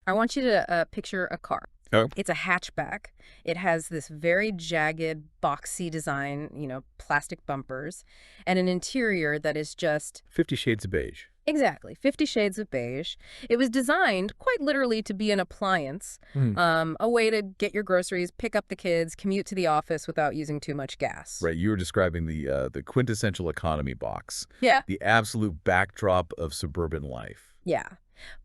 I want you to picture a car. Oh. It's a hatchback. It has this very jagged, boxy design, plastic bumpers, and an interior that is just 50 Shades of Beige. exactly 50 shades of beige. It was designed quite literally to be an appliance, a way to get your groceries, pick up the kids, commute to the office without using too much gas. Right, you were describing the quintessential economy box. Yeah. The absolute backdrop of suburban life. Yeah.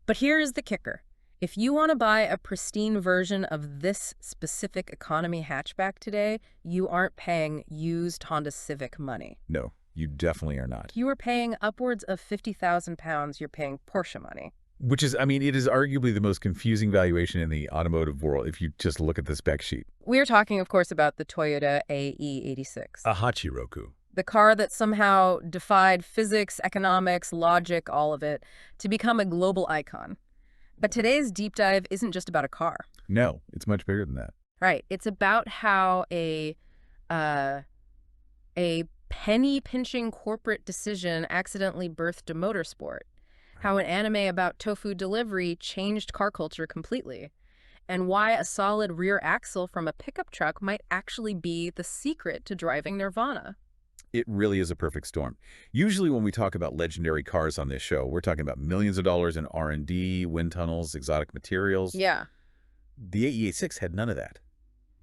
But here's the kicker. If you want to buy a pristine version of this specific economy hatchback today, you aren't paying used Honda Civic money. No, you definitely are not. You are paying upwards of £50,000. You're paying Porsche money. Which is, I mean, it is arguably the most confusing valuation in the automotive world if you just look at the spec sheet. We're talking, of course, about the Toyota AE86. A Hachi-Roku. The car that somehow defied physics, economics, logic, all of it, to become a global icon. But today's deep dive isn't just about a car. No, it's much bigger than that. Right. It's about how a penny-pinching corporate decision accidentally birthed a motorsport. How an anime about tofu delivery changed car culture completely. And why a solid rear axle from a pickup truck might actually be the secret to driving Nirvana. It really is a perfect storm. Usually when we talk about legendary cars on this show, we're talking about millions of dollars in R&D, wind tunnels, exotic materials. Yeah. The AE86 had none of that.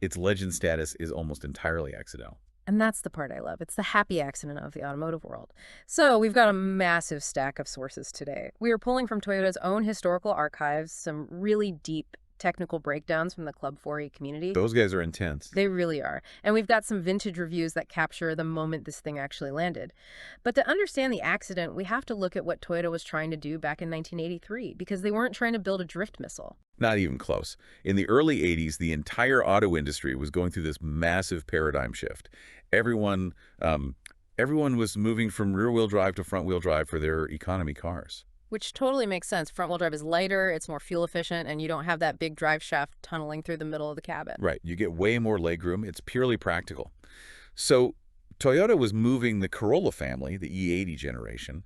Its legend status is almost entirely accidental. And that's the part I love. It's the happy accident of the automotive world. So we've got a massive stack of sources today. We are pulling from Toyota's own historical archives, some really deep technical breakdowns from the Club 4E community. Those guys are intense. They really are. And we've got some vintage reviews that capture the moment this thing actually landed. But to understand the accident, we have to look at what Toyota was trying to do back in 1983, because they weren't trying to build a drift missile. Not even close. In the early 80s, the entire auto industry was going through this massive paradigm shift. Everyone was moving from rear-wheel drive to front-wheel drive for their economy cars. Which totally makes sense. Front-wheel drive is lighter, it's more fuel efficient, and you don't have that big drive shaft tunneling through the middle of the cabin. Right. You get way more legroom. It's purely practical. So Toyota was moving the Corolla family, the E80 generation,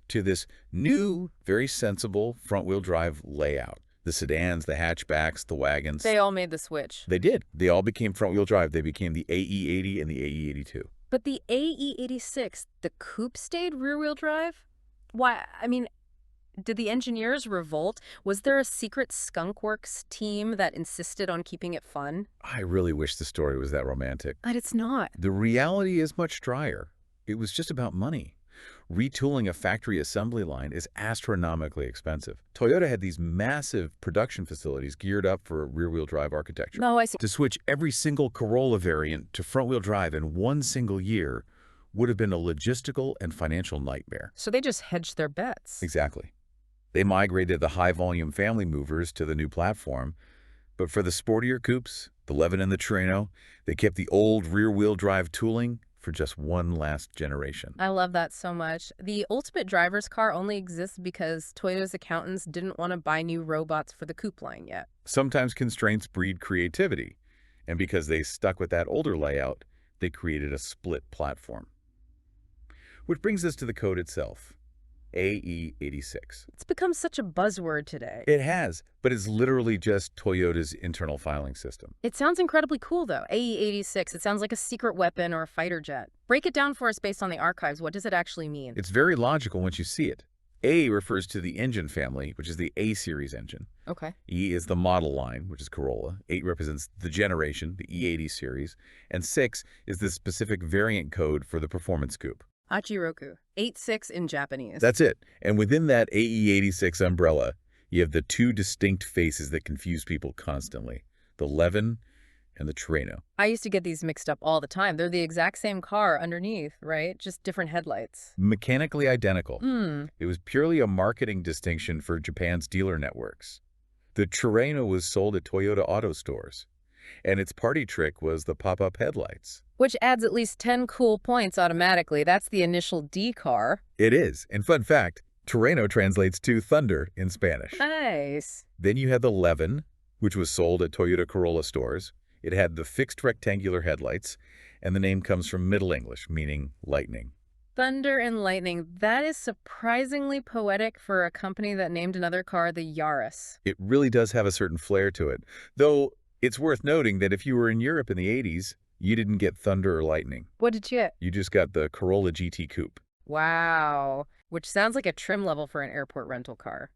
to this new, very sensible front-wheel drive layout. The sedans, the hatchbacks, the wagons. They all made the switch. They did. They all became front-wheel drive. They became the AE80 and the AE82. But the AE86, the coupe stayed rear-wheel drive? Why, I mean, did the engineers revolt? Was there a secret skunkworks team that insisted on keeping it fun? I really wish the story was that romantic. But it's not. The reality is much drier. It was just about money. Retooling a factory assembly line is astronomically expensive. Toyota had these massive production facilities geared up for a rear-wheel drive architecture. No, I see. To switch every single Corolla variant to front-wheel drive in one single year would have been a logistical and financial nightmare. So they just hedged their bets. Exactly. They migrated the high-volume family movers to the new platform, but for the sportier coupes, the Levin and the Torino, they kept the old rear-wheel drive tooling for just one last generation. I love that so much. The ultimate driver's car only exists because Toyota's accountants didn't want to buy new robots for the coupe line yet. Sometimes constraints breed creativity, and because they stuck with that older layout, they created a split platform. Which brings us to the code itself. AE86. It's become such a buzzword today. It has, but it's literally just Toyota's internal filing system. It sounds incredibly cool, though. AE86, it sounds like a secret weapon or a fighter jet. Break it down for us based on the archives. What does it actually mean? It's very logical once you see it. A refers to the engine family, which is the A-series engine. Okay. E is the model line, which is Corolla. 8 represents the generation, the E80 series. And 6 is the specific variant code for the performance coupe. Hachi-Roku. 86 in Japanese. That's it. And within that AE86 umbrella, you have the two distinct faces that confuse people constantly. The Levin and the Torino. I used to get these mixed up all the time. They're the exact same car underneath, right? Just different headlights. Mechanically identical. Hmm. It was purely a marketing distinction for Japan's dealer networks. The Torino was sold at Toyota auto stores, and its party trick was the pop-up headlights. Which adds at least 10 cool points automatically. That's the initial D car. It is. And fun fact, Torino translates to thunder in Spanish. Nice. Then you had the Levin, which was sold at Toyota Corolla stores. It had the fixed rectangular headlights, and the name comes from Middle English, meaning lightning. Thunder and lightning. That is surprisingly poetic for a company that named another car the Yaris. It really does have a certain flair to it, though it's worth noting that if you were in Europe in the 80s, you didn't get Thunder or Lightning. What did you get? You just got the Corolla GT Coupe. Wow. Which sounds like a trim level for an airport rental car.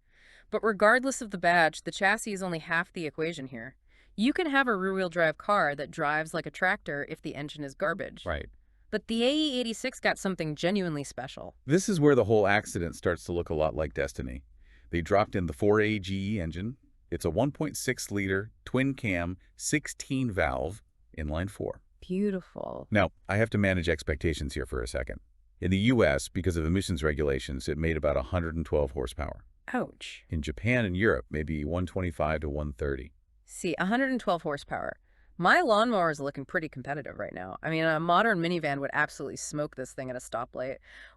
But regardless of the badge, the chassis is only half the equation here. You can have a rear-wheel drive car that drives like a tractor if the engine is garbage. Right. But the AE86 got something genuinely special. This is where the whole accident starts to look a lot like Destiny. They dropped in the 4AGE engine. It's a 1.6-liter, twin-cam, 16-valve, inline-4. Beautiful. Now, I have to manage expectations here for a second. In the U.S., because of emissions regulations, it made about 112 horsepower. Ouch. In Japan and Europe, maybe 125 to 130. See, 112 horsepower. My lawnmower is looking pretty competitive right now. I mean, a modern minivan would absolutely smoke this thing at a stoplight.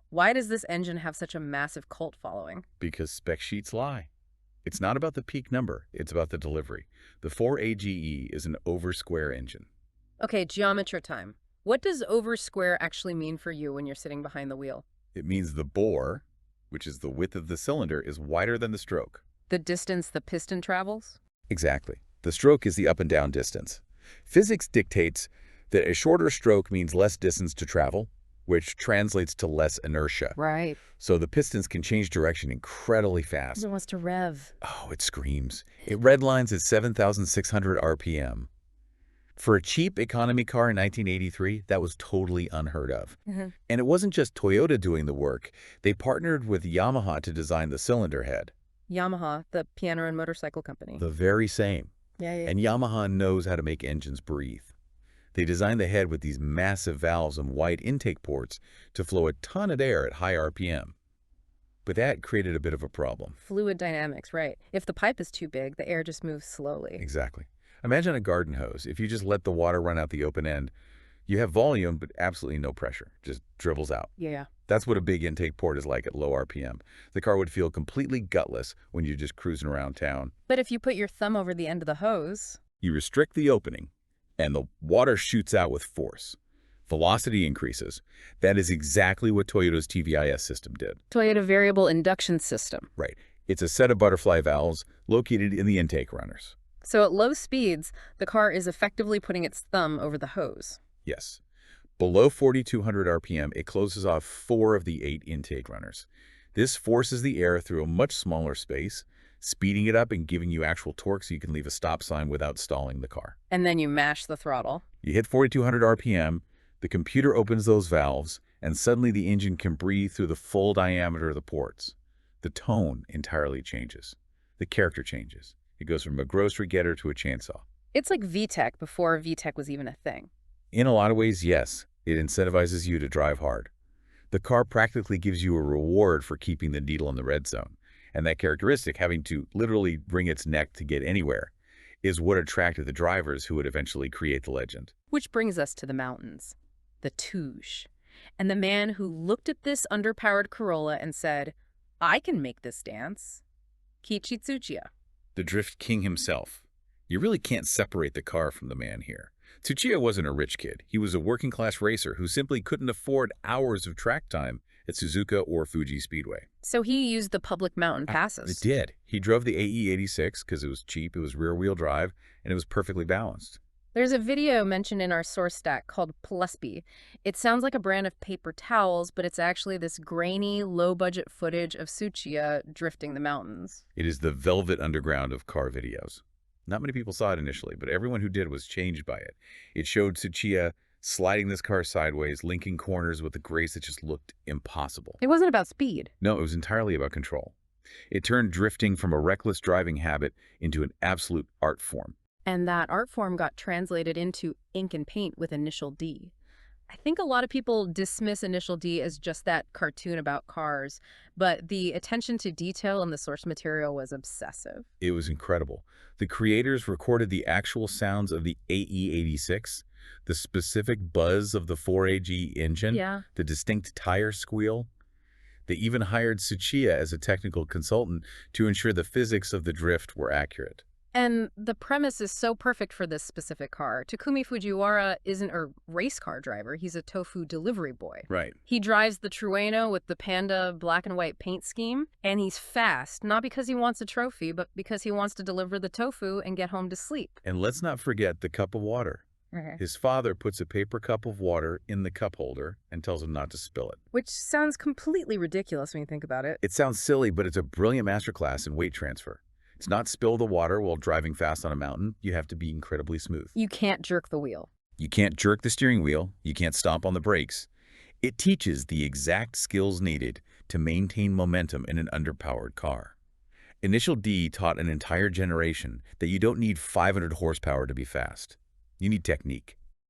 Why does this engine have such a massive cult following? Because spec sheets lie. It's not about the peak number, it's about the delivery. The 4AGE is an over-square engine. Okay, geometry time. What does over square actually mean for you when you're sitting behind the wheel? It means the bore, which is the width of the cylinder, is wider than the stroke. The distance the piston travels? Exactly. The stroke is the up and down distance. Physics dictates that a shorter stroke means less distance to travel, which translates to less inertia. Right. So the pistons can change direction incredibly fast. It wants to rev. Oh, it screams. It redlines at 7,600 RPM. For a cheap economy car in 1983, that was totally unheard of. Mhm. And it wasn't just Toyota doing the work. They partnered with Yamaha to design the cylinder head. Yamaha, the piano and motorcycle company. The very same. Yeah. And Yamaha knows how to make engines breathe. They designed the head with these massive valves and wide intake ports to flow a ton of air at high RPM. But that created a bit of a problem. Fluid dynamics, right. If the pipe is too big, the air just moves slowly. Exactly. Imagine a garden hose. If you just let the water run out the open end, you have volume, but absolutely no pressure. Just dribbles out. Yeah. That's what a big intake port is like at low RPM. The car would feel completely gutless when you're just cruising around town. But if you put your thumb over the end of the hose... You restrict the opening, and the water shoots out with force. Velocity increases. That is exactly what Toyota's TVIS system did. Toyota Variable Induction System. Right. It's a set of butterfly valves located in the intake runners. So at low speeds, the car is effectively putting its thumb over the hose. Yes. Below 4,200 RPM, it closes off 4 of the 8 intake runners. This forces the air through a much smaller space, speeding it up and giving you actual torque so you can leave a stop sign without stalling the car. And then you mash the throttle. You hit 4,200 RPM, the computer opens those valves, and suddenly the engine can breathe through the full diameter of the ports. The tone entirely changes. The character changes. It goes from a grocery getter to a chainsaw. It's like VTEC before VTEC was even a thing. In a lot of ways, yes, it incentivizes you to drive hard. The car practically gives you a reward for keeping the needle in the red zone. And that characteristic, having to literally bring its neck to get anywhere, is what attracted the drivers who would eventually create the legend. Which brings us to the mountains. The Touche. And the man who looked at this underpowered Corolla and said, I can make this dance. Kiichi Tsuchiya. The Drift King himself. You really can't separate the car from the man here. Tsuchiya wasn't a rich kid. He was a working-class racer who simply couldn't afford hours of track time at Suzuka or Fuji Speedway. So he used the public mountain passes. It did. He drove the AE86 because it was cheap, it was rear-wheel drive, and it was perfectly balanced. There's a video mentioned in our source stack called Plusby. It sounds like a brand of paper towels, but it's actually this grainy, low-budget footage of Tsuchiya drifting the mountains. It is the velvet underground of car videos. Not many people saw it initially, but everyone who did was changed by it. It showed Tsuchiya sliding this car sideways, linking corners with a grace that just looked impossible. It wasn't about speed. No, it was entirely about control. It turned drifting from a reckless driving habit into an absolute art form. And that art form got translated into ink and paint with Initial D. I think a lot of people dismiss Initial D as just that cartoon about cars, but the attention to detail in the source material was obsessive. It was incredible. The creators recorded the actual sounds of the AE86, the specific buzz of the 4AG engine, the distinct tire squeal. They even hired Tsuchiya as a technical consultant to ensure the physics of the drift were accurate. And the premise is so perfect for this specific car. Takumi Fujiwara isn't a race car driver. He's a tofu delivery boy. Right. He drives the Trueno with the Panda black and white paint scheme, and he's fast, not because he wants a trophy, but because he wants to deliver the tofu and get home to sleep. And let's not forget the cup of water. Okay. His father puts a paper cup of water in the cup holder and tells him not to spill it. Which sounds completely ridiculous when you think about it. It sounds silly, but it's a brilliant masterclass in weight transfer. It's not spill the water while driving fast on a mountain. You have to be incredibly smooth. You can't jerk the wheel. You can't jerk the steering wheel. You can't stomp on the brakes. It teaches the exact skills needed to maintain momentum in an underpowered car. Initial D taught an entire generation that you don't need 500 horsepower to be fast. You need technique.